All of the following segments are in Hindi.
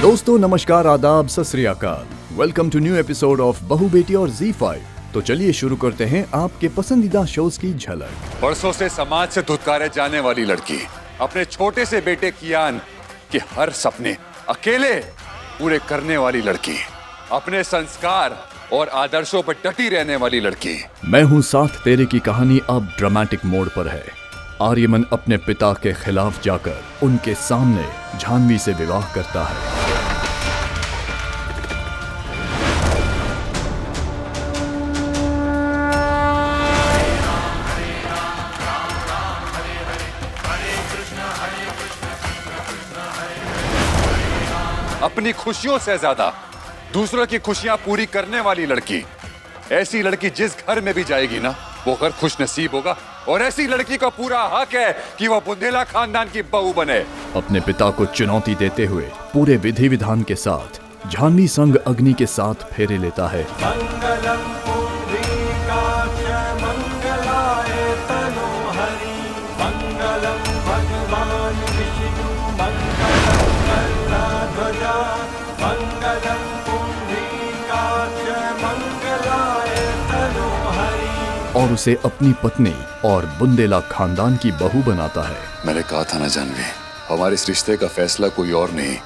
दोस्तों नमस्कार, आदाब, Sat Shri Akal. Welcome to new episode of Bahu Beti और Z5। तो चलिए शुरू करते हैं आपके पसंदीदा शोज की झलक। बरसों से समाज से धुतकारे जाने वाली लड़की, अपने छोटे से बेटे कियान के हर सपने अकेले पूरे करने वाली लड़की, अपने संस्कार और आदर्शों पर डटी रहने वाली लड़की। मैं हूँ साथ तेरे की कहानी अब ड्रामेटिक मोड पर है। आर्यमन अपने पिता के खिलाफ जाकर उनके सामने जानवी से विवाह करता है। अपनी खुशियों से ज्यादा दूसरों की खुशियां पूरी करने वाली लड़की। ऐसी लड़की जिस घर में भी जाएगी ना, वो घर खुश नसीब होगा। और ऐसी लड़की का पूरा हक है कि वह बुंदेला खानदान की बहू बने। अपने पिता को चुनौती देते हुए पूरे विधि विधान के साथ जानवी संग अग्नि के साथ फेरे लेता है। मंगलम पुंडरीकाक्ष मंगलाय तनोहरि, मंगलम भगवान विष्णु मंगलम गरुड़ध्वजा, मंगलम पुंडरीकाक्ष मंगलाय तनोहरि। और उसे अपनी पत्नी और बुंदेला खानदान की बहू बनाता है। मैंने कहा था ना जानवी, हमारे इस रिश्ते का फैसला कोई और नहीं,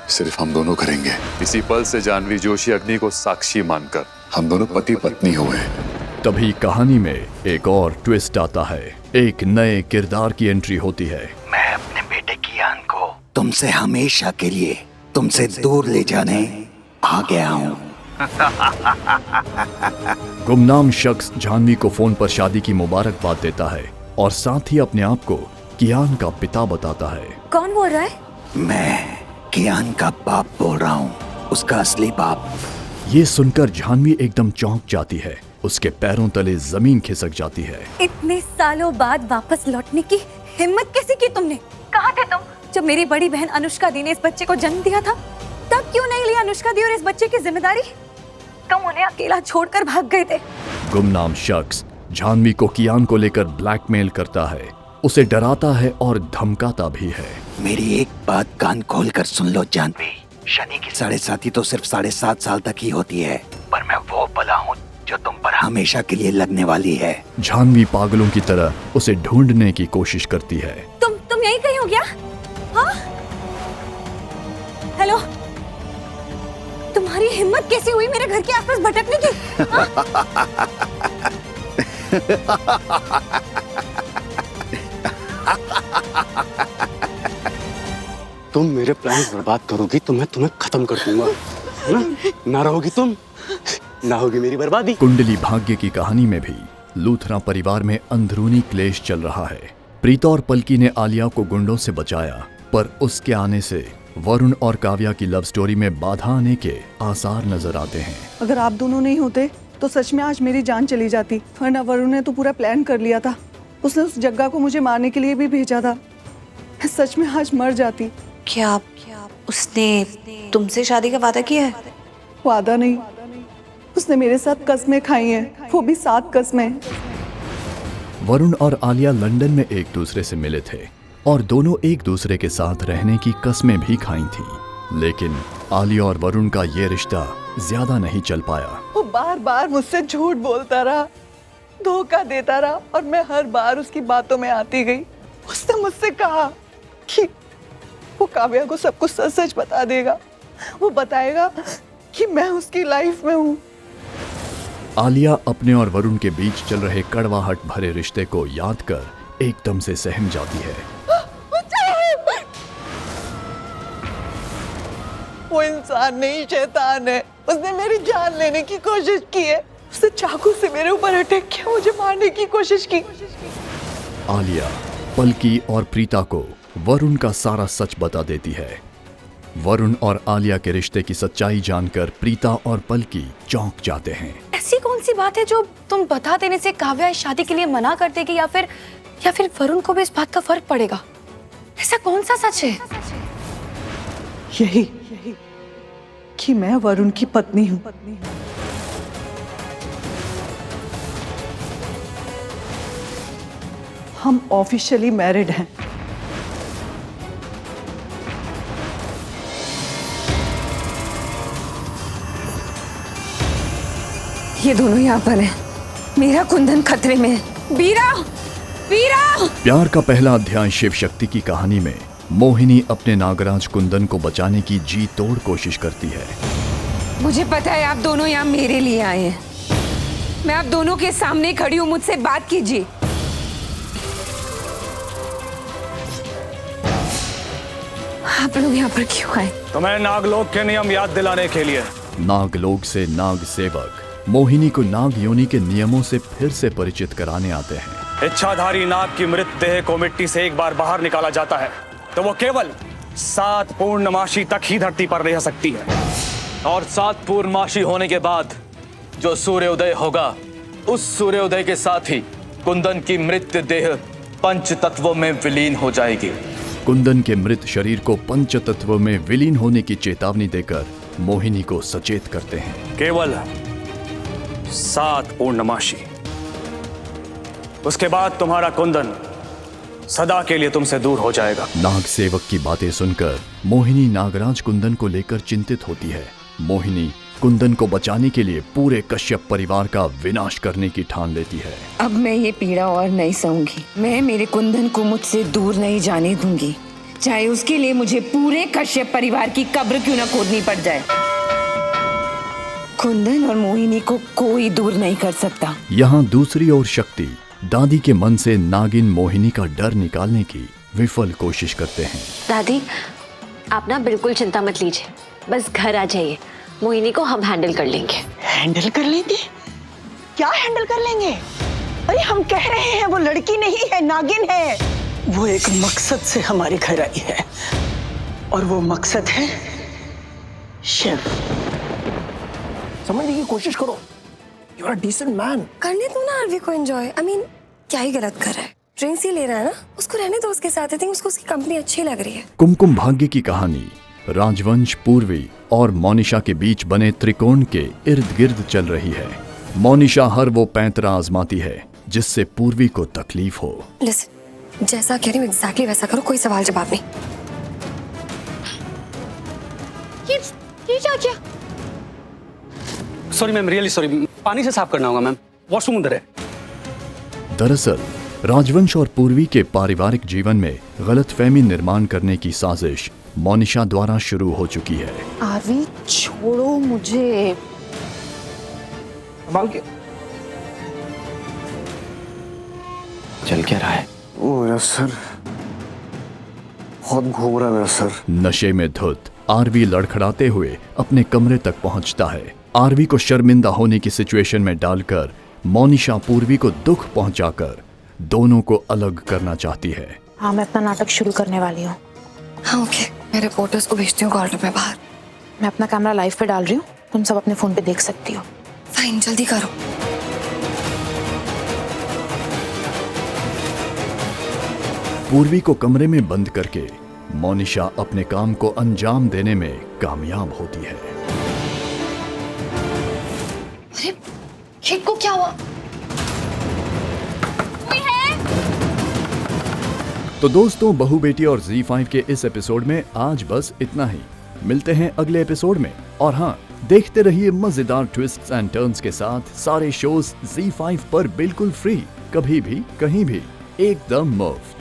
सिर्फ हम दोनों करेंगे। इसी पल से जानवी जोशी अग्नि को साक्षी मानकर हम दोनों पति पत्नी हुए। तभी कहानी में एक और ट्विस्ट आता है। एक नए किरदार की एंट्री होती है। मैं अपने बेटे कियान को तुमसे हमेशा के लिए तुमसे दूर ले जाने आ गया हूँ। गुमनाम शख्स जानवी को फोन पर शादी की मुबारकबाद देता है और साथ ही अपने आप को कियान का पिता बताता है। कौन बोल रहा है? मैं कियान का बाप बोल रहा हूँ, उसका असली बाप। ये सुनकर जानवी एकदम चौंक जाती है। उसके पैरों तले जमीन खिसक जाती है। इतने सालों बाद वापस लौटने की हिम्मत कैसे की तुमने? कहाँ थे तुम जब मेरी बड़ी बहन अनुष्का दी ने इस बच्चे को जन्म दिया था? तब क्यों नहीं ली अनुष्का दी और इस बच्चे की जिम्मेदारी? तुम उन्हें अकेला छोड़कर भाग गए थे। गुमनाम शख्स जानवी को कियान को लेकर ब्लैकमेल करता है, उसे डराता है और धमकाता भी है। मेरी एक बात कान खोल कर सुन लो जानवी, शनि की 7.5 तो सिर्फ 7.5 साल तक ही होती है, पर मैं वो बला हूँ जो तुम पर हमेशा के लिए लगने वाली है। जानवी पागलों की तरह उसे ढूंढने की कोशिश करती है। तुम यहीं कहीं हो क्या? हाँ? हेलो, तुम्हारी हिम्मत कैसी हुई मेरे घर के आसपास भटकने की? तुम मेरे प्लान्स बर्बाद करोगी तो मैं तुम्हें खत्म कर दूंगा, है ना? ना रहोगी तुम, ना होगी मेरी बर्बादी। कुंडली भाग्य की कहानी में भी लूथरा परिवार में अंदरूनी क्लेश चल रहा है। प्रीता और पलकी ने आलिया को गुंडों से बचाया, पर उसके आने से वरुण और काव्या की लव स्टोरी में बाधा आने के आसार नजर आते हैं। अगर आप दोनों नहीं होते तो सच में आज मेरी जान चली जाती, वरना वरुण ने तो पूरा प्लान कर लिया था। उसने उस जग्गा को मुझे मारने के लिए भी भेजा था। मैं सच में आज मर जाती। क्या उसने तुमसे शादी का वादा किया है? वादा नहीं, उसने मेरे साथ कस्में खाई हैं, वो भी 7 कस्में। वरुण और आलिया लंदन में एक दूसरे से मिले थे और दोनों एक दूसरे के साथ रहने की कस्में भी खाई थीं। लेकिन आलिया और वरुण का ये रिश्ता ज्यादा नहीं चल पाया। वो बार बार मुझसे झूठ बोलता रहा, धोखा देता रहा और मैं हर बार उसकी बातों में आती गई। उसने मुझसे कहा कि वो काव्या को सब कुछ सच सच बता देगा, वो बताएगा कि मैं उसकी लाइफ में हूँ। आलिया अपने और वरुण के बीच चल रहे कड़वाहट भरे रिश्ते को याद कर एकदम से सहम जाती है। वो इंसान नहीं, शैतान है। उसने मेरी जान लेने की कोशिश की है। उसने चाकू से मेरे ऊपर अटैक किया, मुझे मारने की कोशिश की। आलिया पलकी और प्रीता को वरुण का सारा सच बता देती है। वरुण और आलिया के रिश्ते की सच्चाई जानकर प्रीता और पलकी चौंक जाते हैं। ऐसी कौन सी बात है जो तुम बता देने से काव्या इस शादी के लिए मना कर देगी, या फिर वरुण को भी इस बात का फर्क पड़ेगा? ऐसा कौन सा सच है? यही कि मैं वरुण की पत्नी हूँ। हम ऑफिशियली मैरिड हैं। ये दोनों यहाँ पर हैं। मेरा कुंदन खतरे में है। बीरा, बीरा! प्यार का पहला अध्याय शिव शक्ति की कहानी में मोहिनी अपने नागराज कुंदन को बचाने की जी तोड़ कोशिश करती है। मुझे पता है आप दोनों यहाँ मेरे लिए आए हैं। मैं आप दोनों के सामने खड़ी हूँ, मुझसे बात कीजिए। आप लोग यहाँ पर क्यों आए? तुम्हें नागलोक के नियम याद दिलाने के लिए। नागलोक से नाग सेवक मोहिनी को नाग योनि के नियमों से फिर से परिचित कराने आते हैं। इच्छाधारी नाग की मृत देह को मिट्टी से एक बार बाहर निकाला जाता है तो वो केवल 7 पूर्णमासी तक ही धरती पर रह सकती है, और 7 पूर्णमासी होने के बाद जो सूर्योदय होगा, उस सूर्योदय के साथ ही कुंदन की मृत देह पंच तत्वों में विलीन हो जाएगी। कुंदन के मृत शरीर को पंच तत्व में विलीन होने की चेतावनी देकर मोहिनी को सचेत करते हैं। केवल 7 पूर्णमासी, उसके बाद तुम्हारा कुंदन सदा के लिए तुमसे दूर हो जाएगा। नाग सेवक की बातें सुनकर मोहिनी नागराज कुंदन को लेकर चिंतित होती है। मोहिनी कुंदन को बचाने के लिए पूरे कश्यप परिवार का विनाश करने की ठान लेती है। अब मैं ये पीड़ा और नहीं सहूंगी। मैं मेरे कुंदन को मुझसे दूर नहीं जाने दूंगी, चाहे उसके लिए मुझे पूरे कश्यप परिवार की कब्र क्यों ना खोदनी पड़ जाए। कुंदन और मोहिनी को कोई दूर नहीं कर सकता। यहाँ दूसरी ओर शक्ति दादी के मन से नागिन मोहिनी का डर निकालने की विफल कोशिश करते हैं। दादी, आप ना बिल्कुल चिंता मत लीजिए, बस घर आ जाइए। मोहिनी को हम हैंडल कर लेंगे। हैंडल कर लेंगे? क्या हैंडल कर लेंगे? अरे हम कह रहे हैं वो लड़की नहीं है, नागिन है। वो एक मकसद से हमारे घर आई है, और वो मकसद है शिव। समझने की कोशिश करो। You are a decent man. करने दो ना आरवी को एंजॉय। आई मीन, क्या ही गलत कर रहा है? ड्रिंक्स ही ले रहा है ना, उसको रहने दो उसके साथ। आई थिंक उसको उसकी कंपनी अच्छी लग रही है। कुमकुम भाग्य की कहानी राजवंश, पूर्वी और मोनिशा के बीच बने त्रिकोण के इर्द गिर्द चल रही है। मोनिशा हर वो पैंतरा आजमाती है जिससे पूर्वी को तकलीफ हो। लिसन, जैसा कह रही हूँ एग्जैक्टली वैसा करो, कोई सवाल जवाब नहीं। ये क्या किया? Sorry ma'am, really sorry. पानी से साफ करना होगा मैम, वॉशरूम उधर है। दरअसल राजवंश और पूर्वी के पारिवारिक जीवन में गलतफहमी निर्माण करने की साजिश मोनिशा द्वारा शुरू हो चुकी है। आरवी छोड़ो मुझे। चल क्या रहा है? ओ मेरा सर बहुत घूम रहा है, मेरा सर। नशे में धुत आरवी लड़खड़ाते हुए अपने कमरे तक पहुंचता है। आरवी को शर्मिंदा होने की सिचुएशन में डालकर मोनिशा पूर्वी को दुख पहुंचाकर दोनों को अलग करना चाहती है। हाँ, मैं अपना नाटक शुरू करने वाली हूँ। हाँ ओके, मैं रिपोर्टर्स को भेजती हूँ कॉर्नर में बाहर। मैं अपना कैमरा लाइव पे डाल रही हूँ, तुम सब अपने फोन पे देख सकती हो। फाइन, जल्दी करो। पूर्वी को कमरे में बंद करके मोनिशा अपने काम को अंजाम देने में कामयाब होती है। अरे केक को क्या हुआ? तो दोस्तों, बहू बेटी और Z5 के इस एपिसोड में आज बस इतना ही। मिलते हैं अगले एपिसोड में, और हाँ, देखते रहिए मजेदार ट्विस्ट्स एंड टर्न्स के साथ सारे शोज Z5 पर बिल्कुल फ्री, कभी भी कहीं भी, एकदम मुफ्त।